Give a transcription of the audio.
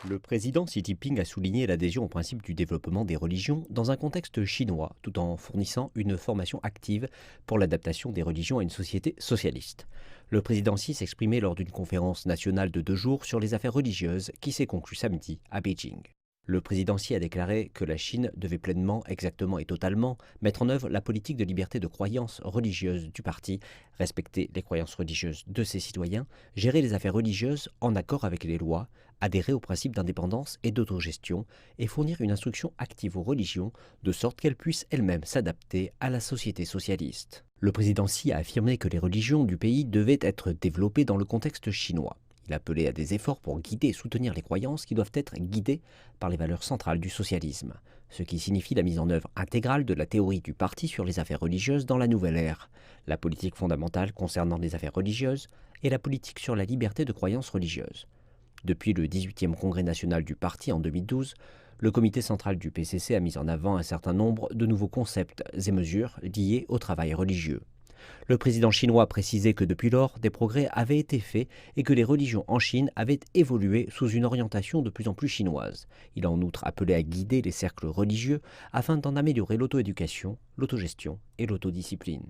Le président Xi Jinping a souligné l'adhésion au principe du développement des religions dans un contexte chinois, tout en fournissant une formation active pour l'adaptation des religions à une société socialiste. Le président Xi s'exprimait lors d'une conférence nationale de 2 jours sur les affaires religieuses qui s'est conclue samedi à Beijing. Le président Xi a déclaré que la Chine devait pleinement, exactement et totalement mettre en œuvre la politique de liberté de croyance religieuse du parti, respecter les croyances religieuses de ses citoyens, gérer les affaires religieuses en accord avec les lois, adhérer au principe d'indépendance et d'autogestion et fournir une instruction active aux religions de sorte qu'elles puissent elles-mêmes s'adapter à la société socialiste. Le président Xi a affirmé que les religions du pays devaient être développées dans le contexte chinois. Il a appelé à des efforts pour guider et soutenir les croyances qui doivent être guidées par les valeurs centrales du socialisme, ce qui signifie la mise en œuvre intégrale de la théorie du parti sur les affaires religieuses dans la nouvelle ère, la politique fondamentale concernant les affaires religieuses et la politique sur la liberté de croyance religieuse. Depuis le 18e congrès national du parti en 2012, le comité central du PCC a mis en avant un certain nombre de nouveaux concepts et mesures liés au travail religieux. Le président chinois a précisé que depuis lors, des progrès avaient été faits et que les religions en Chine avaient évolué sous une orientation de plus en plus chinoise. Il a en outre appelé à guider les cercles religieux afin d'en améliorer l'auto-éducation, l'autogestion et l'autodiscipline.